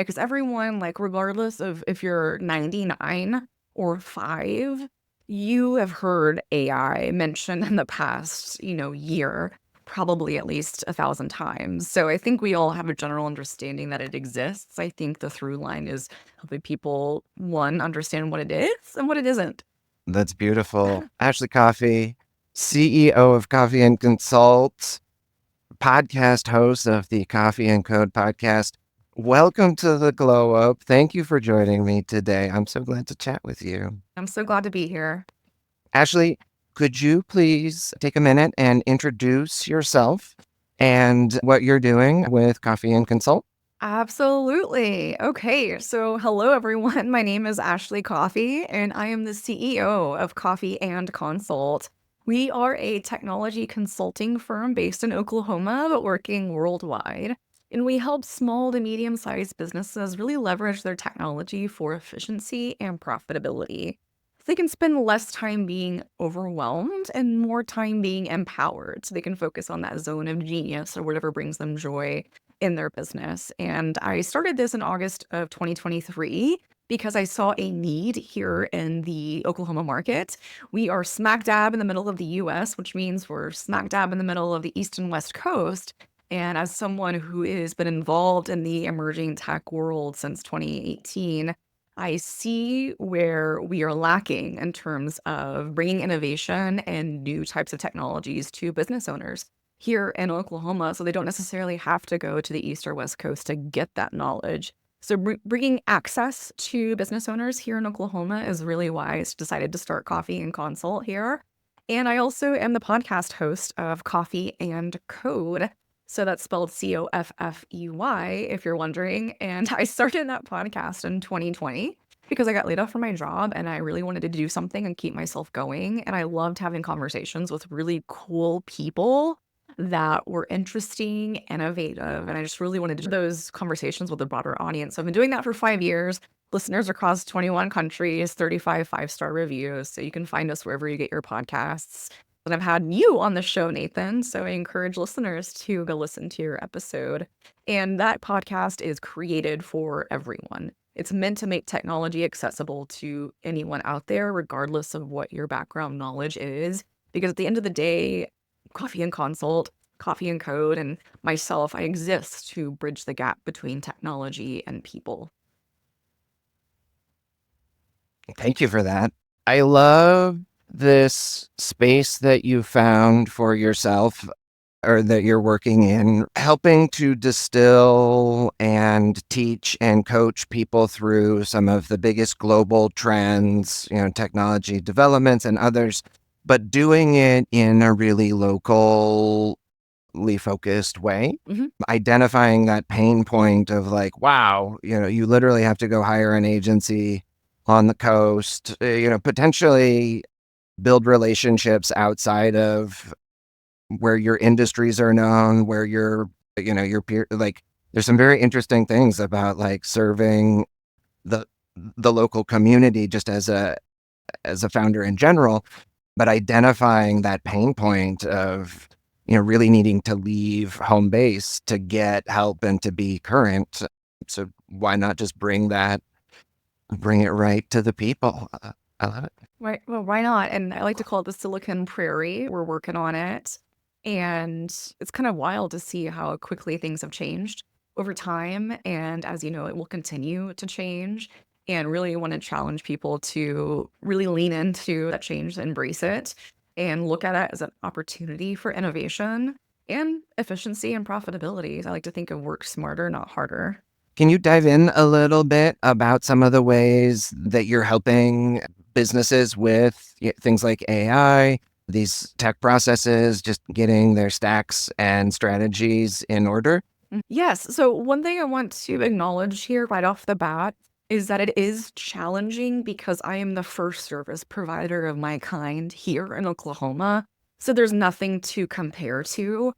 Because everyone, like, regardless of if you're 99 or 5, you have heard AI mentioned in the past, year, probably at least 1,000 times. So I think we all have a general understanding that it exists. I think the through line is helping people, one, understand what it is and what it isn't. That's beautiful. Ashley Coffey, CEO of Coffey and Consult, podcast host of the Coffey and Code podcast. Welcome to the Glow Up. Thank you for joining me today. I'm so glad to chat with you. I'm so glad to be here. Ashley, could you please take a minute and introduce yourself and what you're doing with Coffey and Consult? Absolutely. Okay, so hello everyone. My name is Ashley Coffey, and I am the CEO of Coffey and Consult. We are a technology consulting firm based in Oklahoma, but working worldwide. And we help small to medium-sized businesses really leverage their technology for efficiency and profitability. They can spend less time being overwhelmed and more time being empowered so they can focus on that zone of genius or whatever brings them joy in their business. And I started this in August of 2023 because I saw a need here in the Oklahoma market. We are smack dab in the middle of the US, which means we're smack dab in the middle of the East and West Coast. And as someone who has been involved in the emerging tech world since 2018, I see where we are lacking in terms of bringing innovation and new types of technologies to business owners here in Oklahoma, so they don't necessarily have to go to the East or West Coast to get that knowledge. So bringing access to business owners here in Oklahoma is really why I decided to start Coffey and Consult here. And I also am the podcast host of Coffey and Code. So that's spelled Coffey, if you're wondering. And I started that podcast in 2020 because I got laid off from my job and I really wanted to do something and keep myself going. And I loved having conversations with really cool people that were interesting, innovative, and I just really wanted to do those conversations with a broader audience. So I've been doing that for 5 years. Listeners across 21 countries, 35 five-star reviews. So you can find us wherever you get your podcasts. And I've had you on the show, Nathan. So I encourage listeners to go listen to your episode. And that podcast is created for everyone. It's meant to make technology accessible to anyone out there, regardless of what your background knowledge is. Because at the end of the day, Coffey and Consult, Coffey and Code, and myself, I exist to bridge the gap between technology and people. Thank you for that. I love this space that you found for yourself or that you're working in, helping to distill and teach and coach people through some of the biggest global trends, technology developments and others, but doing it in a really locally focused way, identifying that pain point of like, wow, you literally have to go hire an agency on the coast, potentially build relationships outside of where your industries are known, where your peer, like there's some very interesting things about like serving the local community just as a founder in general, but identifying that pain point of really needing to leave home base to get help and to be current. So why not just bring it right to the people? I love it. Right. Well, why not? And I like to call it the Silicon Prairie. We're working on it. And it's kind of wild to see how quickly things have changed over time. And as you know, it will continue to change. And really want to challenge people to really lean into that change, embrace it, and look at it as an opportunity for innovation and efficiency and profitability. I like to think of work smarter, not harder. Can you dive in a little bit about some of the ways that you're helping businesses with things like AI, these tech processes, just getting their stacks and strategies in order? Yes. So one thing I want to acknowledge here right off the bat is that it is challenging because I am the first service provider of my kind here in Oklahoma. So there's nothing to compare to.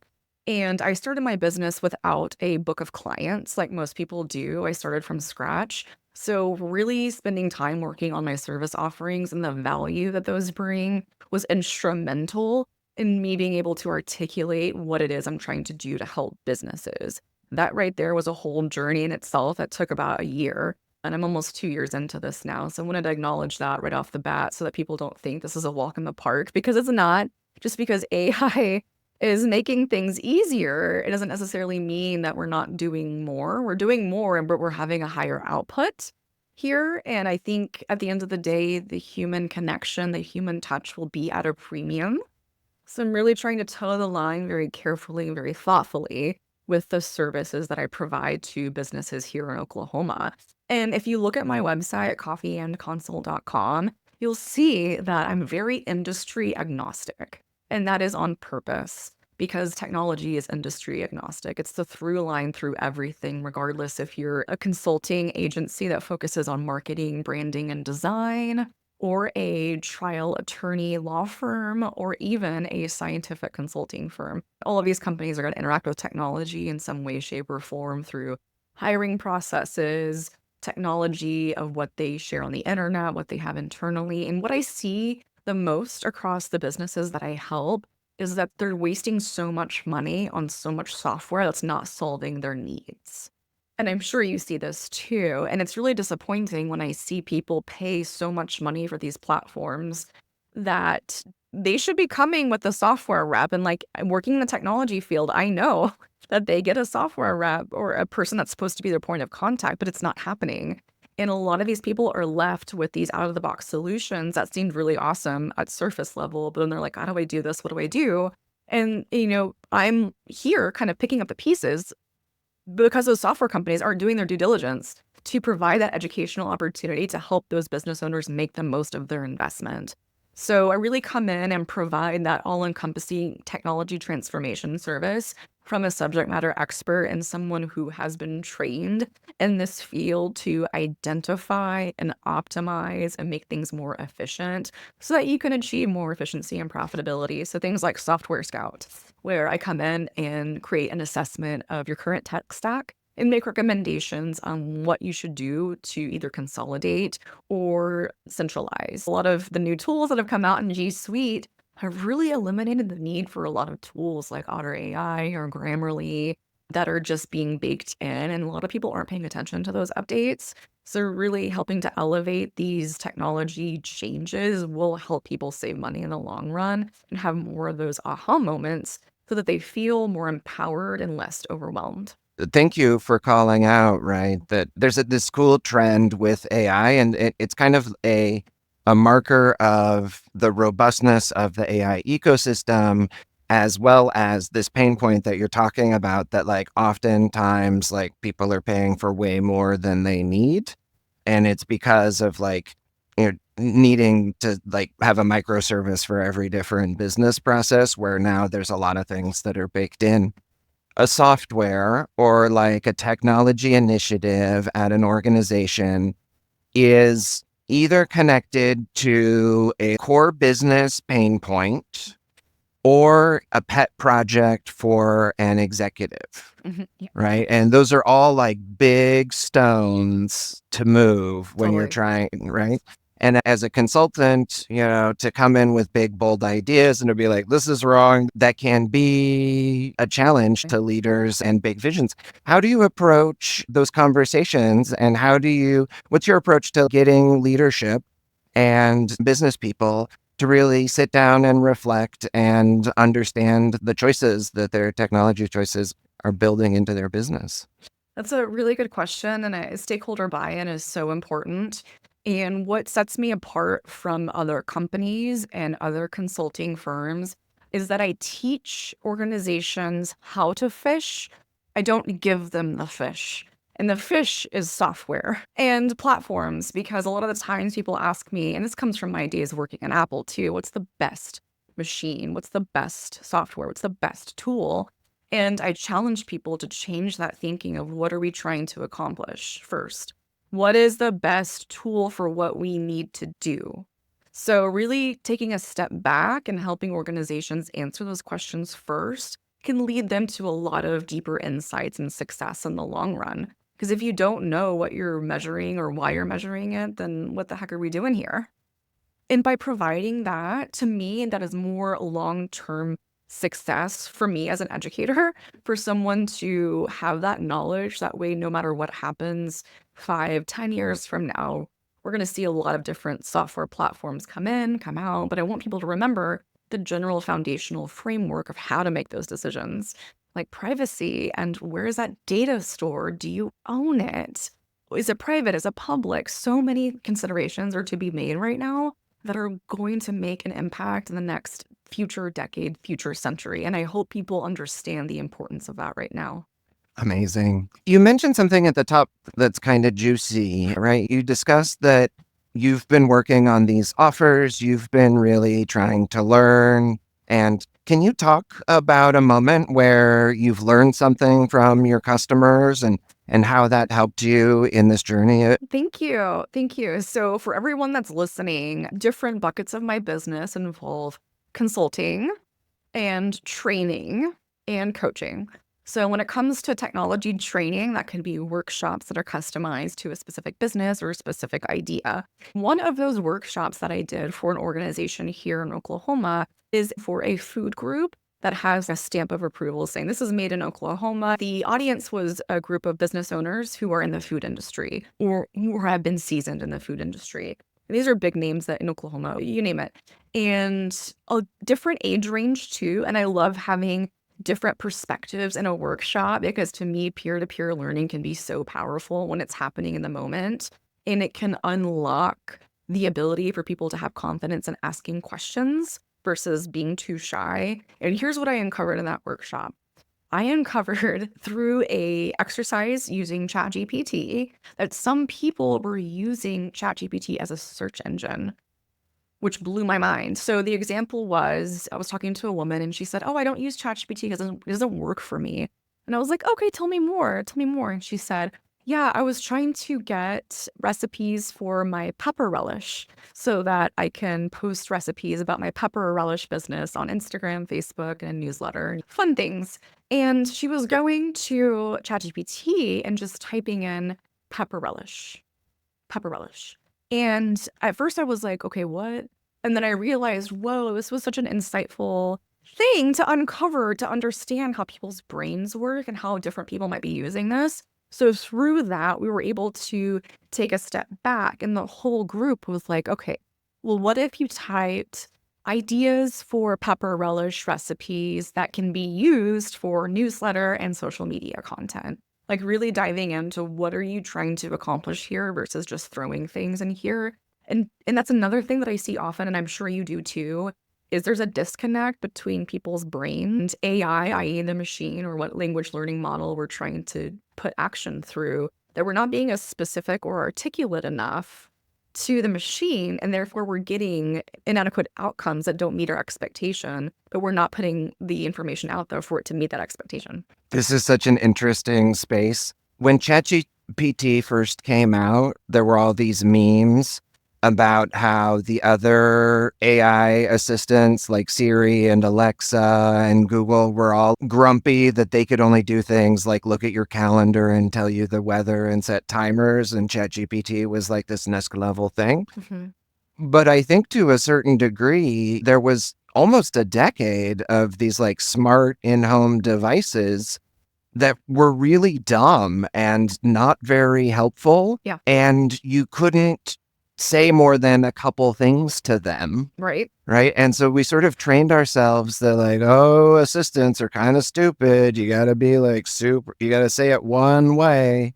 And I started my business without a book of clients like most people do. I started from scratch. So really spending time working on my service offerings and the value that those bring was instrumental in me being able to articulate what it is I'm trying to do to help businesses. That right there was a whole journey in itself that took about a year. And I'm almost 2 years into this now. So I wanted to acknowledge that right off the bat so that people don't think this is a walk in the park, because it's not. Just because AI is making things easier, it doesn't necessarily mean that we're not doing more. We're doing more, but we're having a higher output here. And I think at the end of the day, the human connection, the human touch will be at a premium. So I'm really trying to toe the line very carefully, very thoughtfully with the services that I provide to businesses here in Oklahoma. And if you look at my website, coffeyandconsult.com, you'll see that I'm very industry agnostic. And that is on purpose because technology is industry agnostic. It's the through line through everything, regardless if you're a consulting agency that focuses on marketing, branding, and design, or a trial attorney law firm, or even a scientific consulting firm. All of these companies are going to interact with technology in some way, shape, or form through hiring processes, technology of what they share on the internet, what they have internally. And what I see the most across the businesses that I help is that they're wasting so much money on so much software that's not solving their needs. And I'm sure you see this too. And it's really disappointing when I see people pay so much money for these platforms that they should be coming with a software rep. And like working in the technology field, I know that they get a software rep or a person that's supposed to be their point of contact, but it's not happening. And a lot of these people are left with these out of the box solutions that seemed really awesome at surface level, but then they're like, how do I do this? What do I do? And, I'm here kind of picking up the pieces because those software companies aren't doing their due diligence to provide that educational opportunity to help those business owners make the most of their investment. So I really come in and provide that all-encompassing technology transformation service from a subject matter expert and someone who has been trained in this field to identify and optimize and make things more efficient so that you can achieve more efficiency and profitability. So things like Software Scout, where I come in and create an assessment of your current tech stack and make recommendations on what you should do to either consolidate or centralize. A lot of the new tools that have come out in G Suite have really eliminated the need for a lot of tools like Otter AI or Grammarly that are just being baked in, and a lot of people aren't paying attention to those updates. So really helping to elevate these technology changes will help people save money in the long run and have more of those aha moments so that they feel more empowered and less overwhelmed. Thank you for calling out, right, that there's this cool trend with AI, and it's kind of a marker of the robustness of the AI ecosystem, as well as this pain point that you're talking about, that like oftentimes like people are paying for way more than they need. And it's because of like, needing to like have a microservice for every different business process, where now there's a lot of things that are baked in. A software or like a technology initiative at an organization is either connected to a core business pain point or a pet project for an executive, Yeah, right? And those are all like big stones to move when you're totally. trying, right? And as a consultant, to come in with big, bold ideas and to be like, this is wrong, that can be a challenge to leaders and big visions. How do you approach those conversations? And what's your approach to getting leadership and business people to really sit down and reflect and understand the choices that their technology choices are building into their business? That's a really good question, and stakeholder buy-in is so important. And what sets me apart from other companies and other consulting firms is that I teach organizations how to fish. I don't give them the fish. And the fish is software and platforms, because a lot of the times people ask me, and this comes from my days working at Apple too, what's the best machine? What's the best software? What's the best tool? And I challenge people to change that thinking of what are we trying to accomplish first? What is the best tool for what we need to do? So, really taking a step back and helping organizations answer those questions first can lead them to a lot of deeper insights and success in the long run. Because if you don't know what you're measuring or why you're measuring it, then what the heck are we doing here? And by providing that, to me, that is more long-term success for me as an educator, for someone to have that knowledge. That way, no matter what happens 5, 10 years from now, we're going to see a lot of different software platforms come in, come out, but I want people to remember the general foundational framework of how to make those decisions, like privacy and where is that data stored? Do you own it? Is it private? Is it public? So many considerations are to be made right now that are going to make an impact in the next future decade, future century. And I hope people understand the importance of that right now. Amazing. You mentioned something at the top that's kind of juicy, right? You discussed that you've been working on these offers, you've been really trying to learn. And can you talk about a moment where you've learned something from your customers and how that helped you in this journey? Thank you. Thank you. So, for everyone that's listening, different buckets of my business involve consulting and training and coaching. So, when it comes to technology training, that can be workshops that are customized to a specific business or a specific idea. One of those workshops that I did for an organization here in Oklahoma is for a food group that has a stamp of approval saying this is made in Oklahoma. The audience was a group of business owners who are in the food industry or who have been seasoned in the food industry. These are big names that in Oklahoma, you name it, and a different age range too. And I love having different perspectives in a workshop because to me, peer-to-peer learning can be so powerful when it's happening in the moment, and it can unlock the ability for people to have confidence in asking questions versus being too shy. And here's what I uncovered in that workshop. I uncovered through a exercise using ChatGPT that some people were using ChatGPT as a search engine, which blew my mind. So the example was I was talking to a woman and she said, "Oh, I don't use ChatGPT because it doesn't work for me." And I was like, "Okay, tell me more. Tell me more." And she said, "Yeah, I was trying to get recipes for my pepper relish so that I can post recipes about my pepper relish business on Instagram, Facebook, and a newsletter, fun things." And she was going to ChatGPT and just typing in pepper relish, pepper relish. And at first I was like, "Okay, what?" And then I realized, whoa, this was such an insightful thing to uncover, to understand how people's brains work and how different people might be using this. So through that, we were able to take a step back, and the whole group was like, okay, well, what if you typed ideas for pepper relish recipes that can be used for newsletter and social media content? Like really diving into what are you trying to accomplish here versus just throwing things in here. And that's another thing that I see often, and I'm sure you do too, is there's a disconnect between people's brains, AI, i.e. the machine, or what language learning model we're trying to put action through, that we're not being as specific or articulate enough to the machine, and therefore we're getting inadequate outcomes that don't meet our expectation, but we're not putting the information out there for it to meet that expectation. This is such an interesting space. When ChatGPT first came out, there were all these memes about how the other AI assistants like Siri and Alexa and Google were all grumpy that they could only do things like look at your calendar and tell you the weather and set timers, and ChatGPT was like this next level thing. Mm-hmm. But I think to a certain degree, there was almost a decade of these like smart in-home devices that were really dumb and not very helpful. Yeah. And you couldn't say more than a couple things to them. Right. Right. And so we sort of trained ourselves that like, oh, assistants are kind of stupid. You got to be like super, you got to say it one way.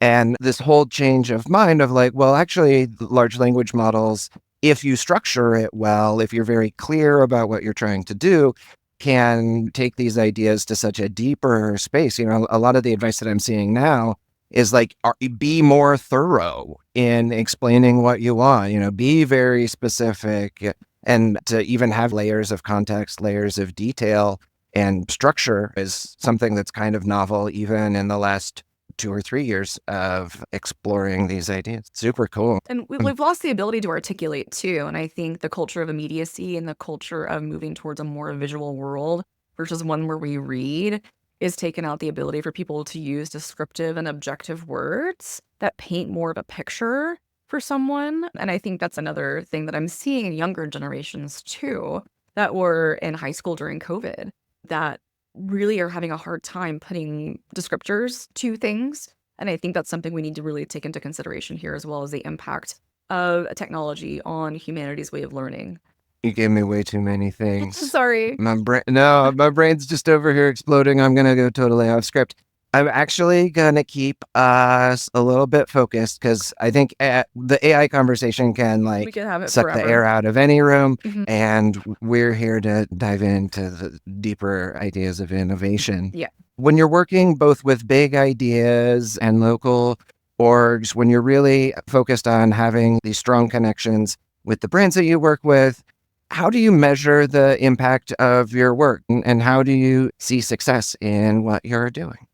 And this whole change of mind of like, well, actually, large language models, if you structure it well, if you're very clear about what you're trying to do, can take these ideas to such a deeper space. You know, a lot of the advice that I'm seeing now is like, be more thorough in explaining what you want, you know, be very specific, and to even have layers of context, layers of detail and structure is something that's kind of novel, even in the last 2 or 3 years of exploring these ideas. Super cool. And we've lost the ability to articulate too. And I think the culture of immediacy and the culture of moving towards a more visual world versus one where we read is taken out the ability for people to use descriptive and objective words that paint more of a picture for someone. And I think that's another thing that I'm seeing in younger generations too. that were in high school during COVID that really are having a hard time putting descriptors to things. And I think that's something we need to really take into consideration here, as well as the impact of technology on humanity's way of learning. You gave me way too many things. Sorry. My brain's just over here exploding. I'm gonna go totally off script. I'm actually gonna keep us a little bit focused because I think the AI conversation can We could have it suck the forever. air out of any room, Mhm. and we're here to dive into the deeper ideas of innovation. Yeah. When you're working both with big ideas and local orgs, when you're really focused on having these strong connections with the brands that you work with, how do you measure the impact of your work and how do you see success in what you're doing?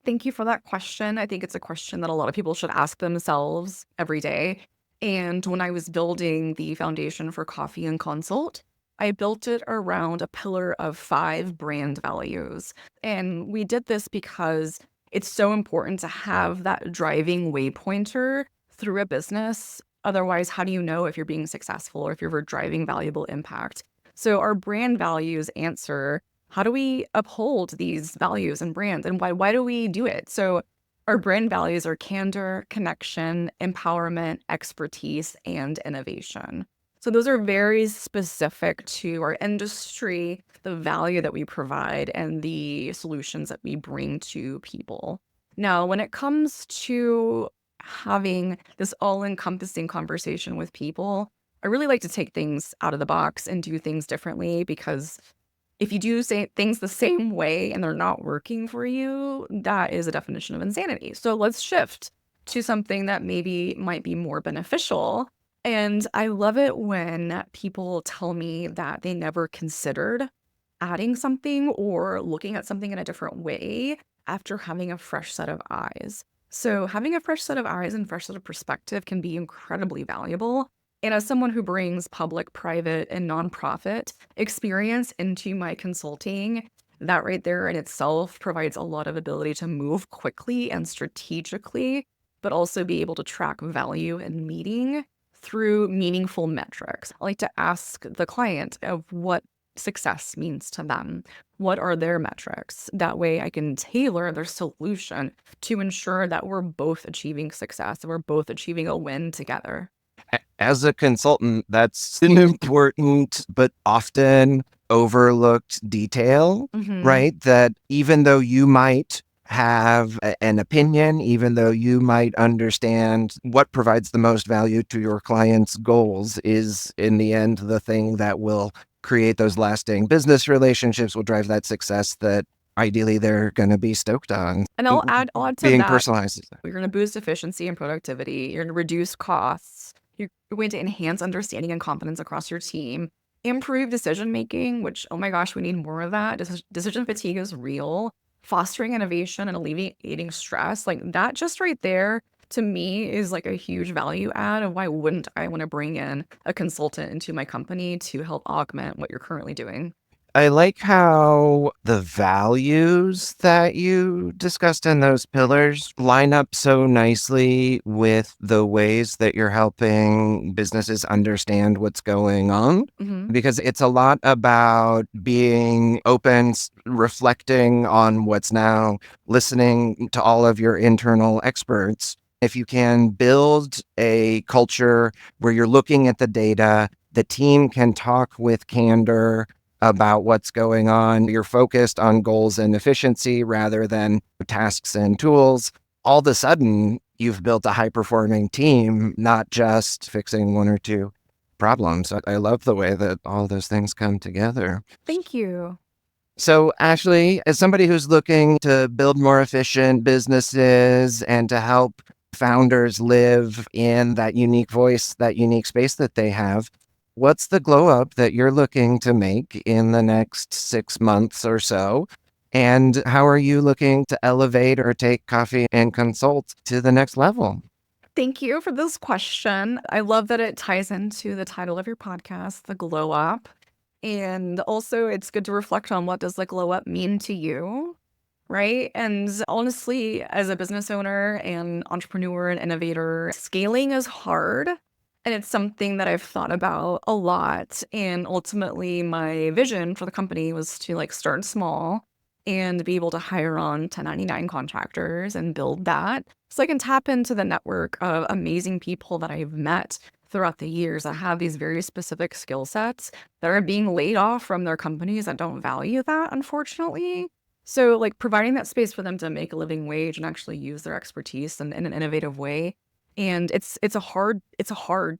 Thank you for that question. I think it's a question that a lot of people should ask themselves every day. And when I was building the foundation for Coffey and Consult, I built it around a pillar of 5 brand values. And we did this because it's so important to have that driving waypointer through a business. Otherwise, how do you know if you're being successful or if you're driving valuable impact? So our brand values answer, how do we uphold these values and brands, and why do we do it? So our brand values are candor, connection, empowerment, expertise, and innovation. So those are very specific to our industry, the value that we provide, and the solutions that we bring to people. Now, when it comes to having this all-encompassing conversation with people, I really like to take things out of the box and do things differently, because if you do say things the same way and they're not working for you, that is a definition of insanity. So let's shift to something that maybe might be more beneficial. And I love it when people tell me that they never considered adding something or looking at something in a different way after having a fresh set of eyes. So having a fresh set of eyes and fresh set of perspective can be incredibly valuable. And as someone who brings public, private, and nonprofit experience into my consulting, that right there in itself provides a lot of ability to move quickly and strategically, but also be able to track value in meeting through meaningful metrics. I like to ask the client of what success means to them. What are their metrics? That way I can tailor their solution to ensure that we're both achieving success and we're both achieving a win together. As a consultant, that's an important but often overlooked detail, Mhm. right? That even though you might have an opinion, even though you might understand what provides the most value to your client's goals, is in the end the thing that will create those lasting business relationships, will drive that success that ideally they're going to be stoked on. And I'll add to Being that, personalized. you're gonna boost efficiency and productivity, you're gonna reduce costs, you're going to enhance understanding and confidence across your team, improve decision making, which, oh my gosh, we need more of that. Decision fatigue is real. Fostering innovation and alleviating stress, like that just right there to me is like a huge value add of why wouldn't I want to bring in a consultant into my company to help augment what you're currently doing. I like how the values that you discussed in those pillars line up so nicely with the ways that you're helping businesses understand what's going on. Hmm. Because it's a lot about being open, reflecting on what's now, listening to all of your internal experts. If you can build a culture where you're looking at the data, the team can talk with candor about what's going on. You're focused on goals and efficiency rather than tasks and tools. All of a sudden, you've built a high performing team, not just fixing one or two problems. I love the way that all those things come together. Thank you. So, Ashley, as somebody who's looking to build more efficient businesses and to help founders live in that unique voice, that unique space that they have, what's the glow up that you're looking to make in the next 6 months or so? And how are you looking to elevate or take Coffey and Consult to the next level? Thank you for this question. I love that it ties into the title of your podcast, The Glow Up. And also, it's good to reflect on what does the glow up mean to you, right? And honestly, as a business owner and entrepreneur and innovator, scaling is hard. And it's something that I've thought about a lot. And ultimately, my vision for the company was to like start small and be able to hire on 1099 contractors and build that so I can tap into the network of amazing people that I've met throughout the years that have these very specific skill sets that are being laid off from their companies that don't value that, unfortunately. So, like, providing that space for them to make a living wage and actually use their expertise in an innovative way, and it's a hard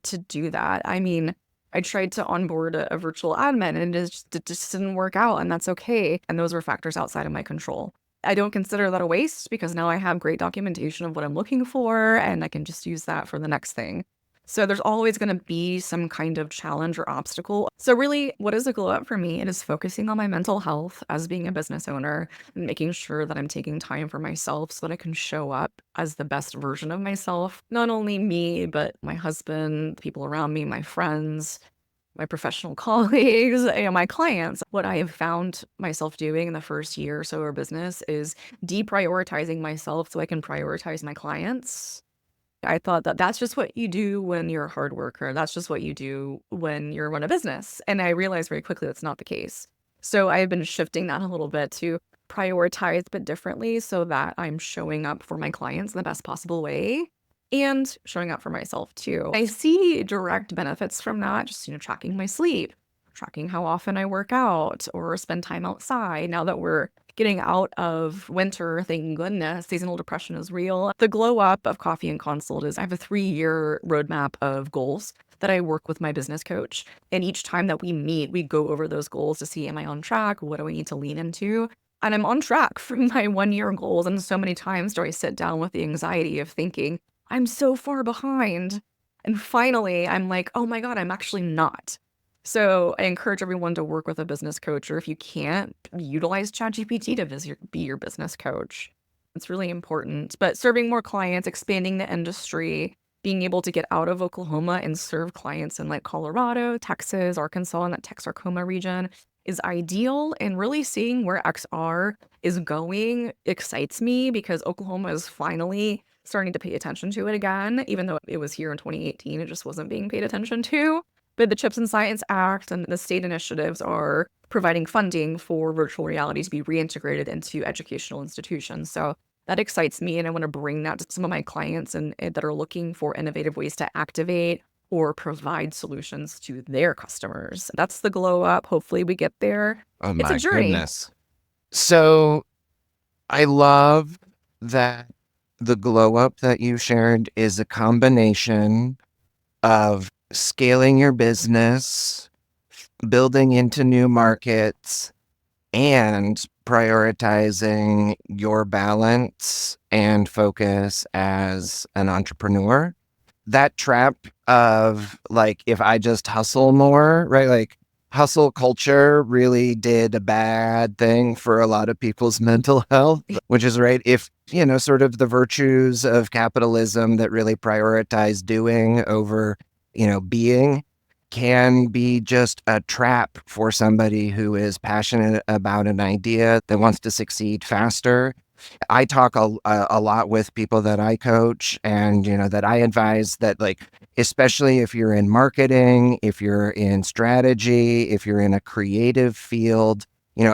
to do that. I mean, I tried to onboard a virtual admin and it just didn't work out, and that's okay. And those were factors outside of my control. I don't consider that a waste because now I have great documentation of what I'm looking for and I can just use that for the next thing. So there's always going to be some kind of challenge or obstacle. So really, what is a glow up for me? It is focusing on my mental health as being a business owner and making sure that I'm taking time for myself so that I can show up as the best version of myself. Not only me, but my husband, the people around me, my friends, my professional colleagues, and my clients. What I have found myself doing in the first year or so of business is deprioritizing myself so I can prioritize my clients. I thought that that's just what you do when you're a hard worker. That's just what you do when you run a business. And I realized very quickly that's not the case. So I've been shifting that a little bit to prioritize but differently so that I'm showing up for my clients in the best possible way and showing up for myself too. I see direct benefits from that, just, tracking my sleep, tracking how often I work out or spend time outside. Now that we're getting out of winter, thank goodness, seasonal depression is real. The glow up of Coffey and Consult is I have a 3-year roadmap of goals that I work with my business coach. And each time that we meet, we go over those goals to see, am I on track? What do I need to lean into? And I'm on track for my 1-year goals. And so many times do I sit down with the anxiety of thinking, I'm so far behind. And finally, I'm like, oh my God, I'm actually not. So I encourage everyone to work with a business coach, or if you can't, utilize ChatGPT to be your business coach. It's really important. But serving more clients, expanding the industry, being able to get out of Oklahoma and serve clients in like Colorado, Texas, Arkansas, and that Texarkoma region is ideal. And really seeing where XR is going excites me because Oklahoma is finally starting to pay attention to it again, even though it was here in 2018, it just wasn't being paid attention to. But the CHIPS and Science Act and the state initiatives are providing funding for virtual reality to be reintegrated into educational institutions. So that excites me, and I want to bring that to some of my clients and that are looking for innovative ways to activate or provide solutions to their customers. That's the glow up. Hopefully we get there. Oh It's a my journey. goodness. So I love that the glow up that you shared is a combination of scaling your business, building into new markets, and prioritizing your balance and focus as an entrepreneur. That trap of like, if I just hustle more, right? Like, hustle culture really did a bad thing for a lot of people's mental health, which is right. If, sort of the virtues of capitalism that really prioritize doing over, being can be just a trap for somebody who is passionate about an idea that wants to succeed faster. I talk a lot with people that I coach and, that I advise that, like, especially if you're in marketing, if you're in strategy, if you're in a creative field,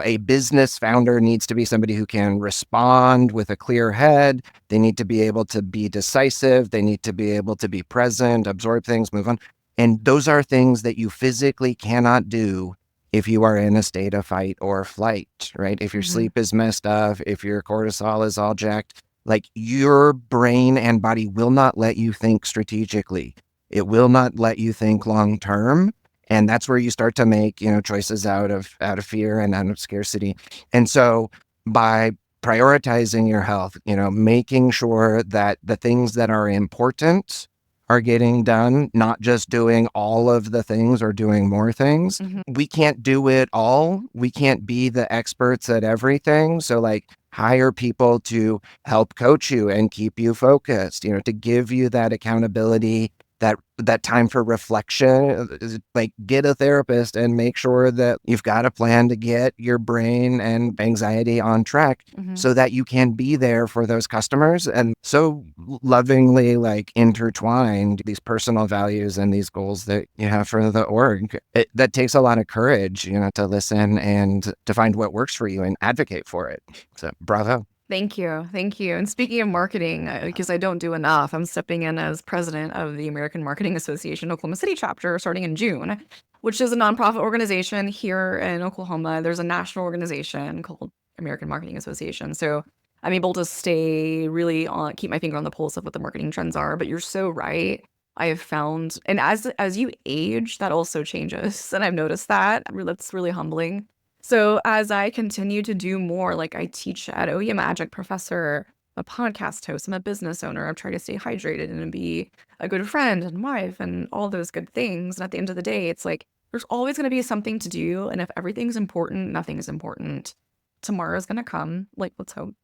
a business founder needs to be somebody who can respond with a clear head. They need to be able to be decisive. They need to be able to be present, absorb things, move on. And those are things that you physically cannot do if you are in a state of fight or flight, right? If your sleep is messed up, if your cortisol is all jacked, like, your brain and body will not let you think strategically. It will not let you think long term. And that's where you start to make, choices out of fear and out of scarcity. And so by prioritizing your health, making sure that the things that are important are getting done, not just doing all of the things or doing more things. We can't do it all. We can't be the experts at everything. So, like, hire people to help coach you and keep you focused, to give you that accountability that time for reflection, like get a therapist and make sure that you've got a plan to get your brain and anxiety on track so that you can be there for those customers and so lovingly like intertwined these personal values and these goals that you have for the org. That takes a lot of courage, to listen and to find what works for you and advocate for it. So bravo. Thank you. Thank you. And speaking of marketing, because I don't do enough, I'm stepping in as president of the American Marketing Association Oklahoma City chapter starting in June, which is a nonprofit organization here in Oklahoma. There's a national organization called American Marketing Association. So I'm able to stay really on, keep my finger on the pulse of what the marketing trends are. But you're so right. I have found, and as you age, that also changes. And I've noticed that. That's really humbling. So as I continue to do more, like I teach at OU, I'm an adjunct professor, a podcast host, I'm a business owner. I'm trying to stay hydrated and be a good friend and wife and all those good things. And at the end of the day, it's like there's always going to be something to do. And if everything's important, nothing is important. Tomorrow's going to come. Like, let's hope.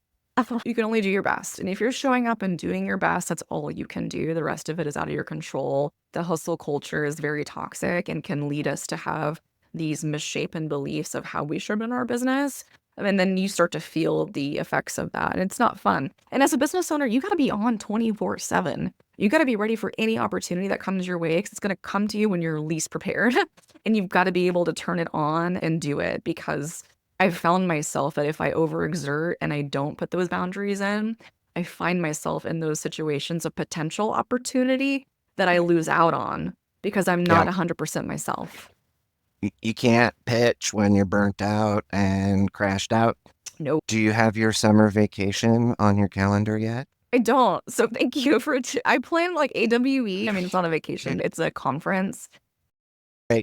You can only do your best. And if you're showing up and doing your best, that's all you can do. The rest of it is out of your control. The hustle culture is very toxic and can lead us to have these misshapen beliefs of how we should run our business. And then you start to feel the effects of that. And it's not fun. And as a business owner, you got to be on 24/7. You got to be ready for any opportunity that comes your way because it's going to come to you when you're least prepared. And you've got to be able to turn it on and do it, because I've found myself that if I overexert and I don't put those boundaries in, I find myself in those situations of potential opportunity that I lose out on because I'm not 100% myself. You can't pitch when you're burnt out and crashed out. Nope. Do you have your summer vacation on your calendar yet? I don't. So thank you for I plan like AWE. I mean, it's not a vacation. It's a conference.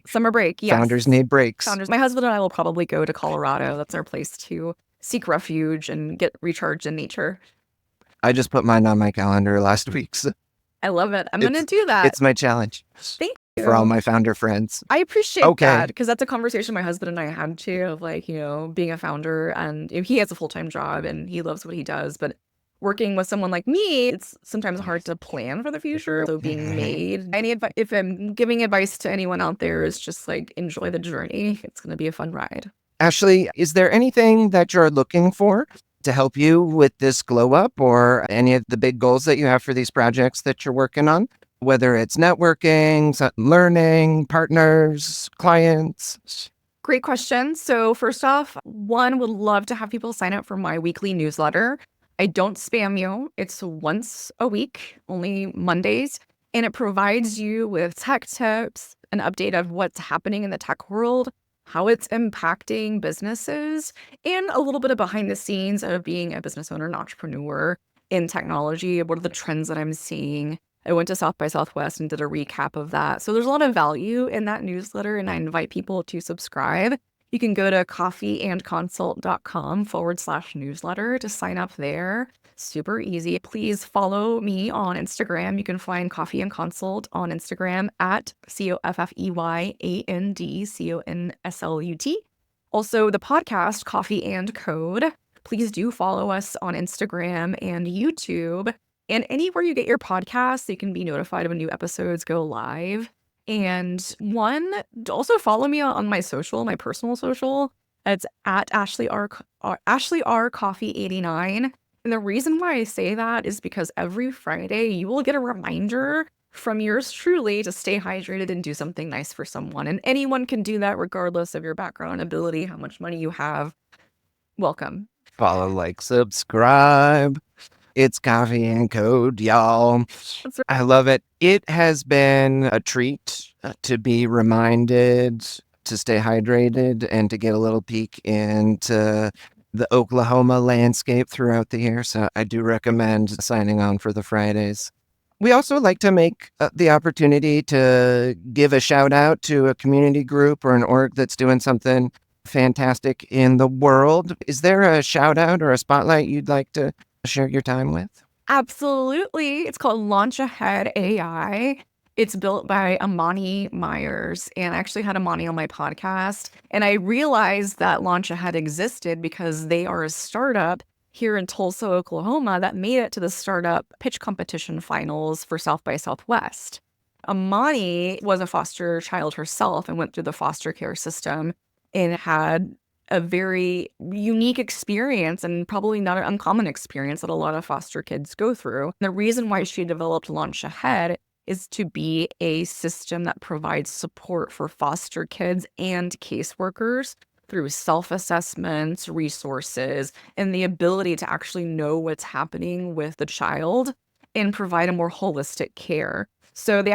Summer break. Yes. Founders need breaks. My husband and I will probably go to Colorado. That's our place to seek refuge and get recharged in nature. I just put mine on my calendar last week. So I love it. I'm going to do that. It's my challenge. Thank you. For all my founder friends. I appreciate that, because that's a conversation my husband and I had too, of like, being a founder, and he has a full-time job and he loves what he does, but working with someone like me, it's sometimes hard to plan for the future. So being made, if I'm giving advice to anyone out there, is just like enjoy the journey. It's going to be a fun ride. Ashley, is there anything that you're looking for to help you with this glow up, or any of the big goals that you have for these projects that you're working on? Whether it's networking, learning, partners, clients? Great question. So first off, one, would love to have people sign up for my weekly newsletter. I don't spam you. It's once a week, only Mondays. And it provides you with tech tips, an update of what's happening in the tech world, how it's impacting businesses, and a little bit of behind the scenes of being a business owner and entrepreneur in technology. What are the trends that I'm seeing? I went to South by Southwest and did a recap of that. So there's a lot of value in that newsletter, and I invite people to subscribe. You can go to coffeyandconsult.com/newsletter to sign up there. Super easy. Please follow me on Instagram. You can find Coffey and Consult on Instagram at CoffeyandConsult. Also, the podcast, Coffey and Code. Please do follow us on Instagram and YouTube. And anywhere you get your podcasts, so you can be notified when new episodes go live. And also follow me on my personal social. It's at Ashley R. Coffey 89. And the reason why I say that is because every Friday you will get a reminder from yours truly to stay hydrated and do something nice for someone. And anyone can do that regardless of your background, ability, how much money you have. Welcome. Follow, like, subscribe. It's Coffey and Code, y'all. That's right. I love it. It has been a treat to be reminded to stay hydrated and to get a little peek into the Oklahoma landscape throughout the year. So I do recommend signing on for the Fridays. We also like to make the opportunity to give a shout out to a community group or an org that's doing something fantastic in the world. Is there a shout out or a spotlight you'd like to share your time with? Absolutely. It's called Launch Ahead AI. It's built by Amani Myers, and I actually had Amani on my podcast. And I realized that Launch Ahead existed because they are a startup here in Tulsa, Oklahoma, that made it to the startup pitch competition finals for South by Southwest. Amani was a foster child herself and went through the foster care system and had a very unique experience and probably not an uncommon experience that a lot of foster kids go through. The reason why she developed Launch Ahead is to be a system that provides support for foster kids and caseworkers through self-assessments, resources, and the ability to actually know what's happening with the child and provide a more holistic care. So they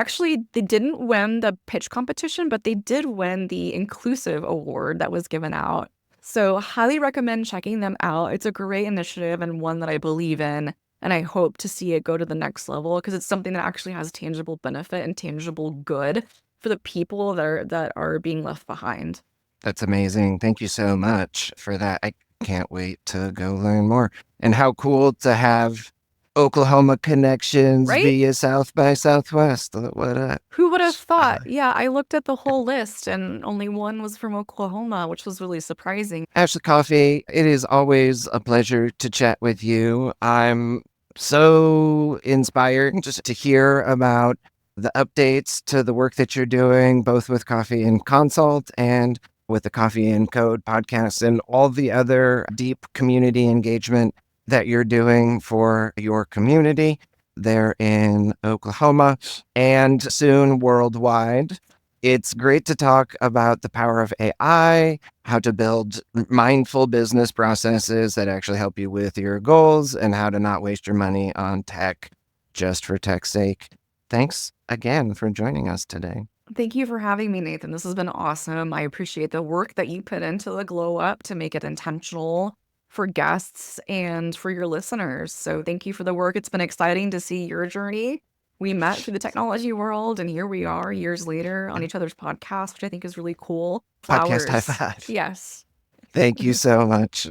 didn't win the pitch competition, but they did win the Inclusive Award that was given out. So highly recommend checking them out. It's a great initiative and one that I believe in. And I hope to see it go to the next level because it's something that actually has tangible benefit and tangible good for the people that are being left behind. That's amazing. Thank you so much for that. I can't wait to go learn more. And how cool to have Oklahoma connections Right? via South by Southwest. What a Who would have thought? Yeah, I looked at the whole list and only one was from Oklahoma, which was really surprising. Ashley Coffey, it is always a pleasure to chat with you. I'm so inspired just to hear about the updates to the work that you're doing, both with Coffey and Consult and with the Coffey and Code podcast and all the other deep community engagement that you're doing for your community there in Oklahoma and soon worldwide. It's great to talk about the power of AI, how to build mindful business processes that actually help you with your goals, and how to not waste your money on tech just for tech's sake. Thanks again for joining us today. Thank you for having me, Nathan. This has been awesome. I appreciate the work that you put into the Glow Up to make it intentional for guests and for your listeners. So thank you for the work. It's been exciting to see your journey. We met through the technology world, and here we are years later on each other's podcast, which I think is really cool. Podcast high Flowers. five. Yes. Thank you so much.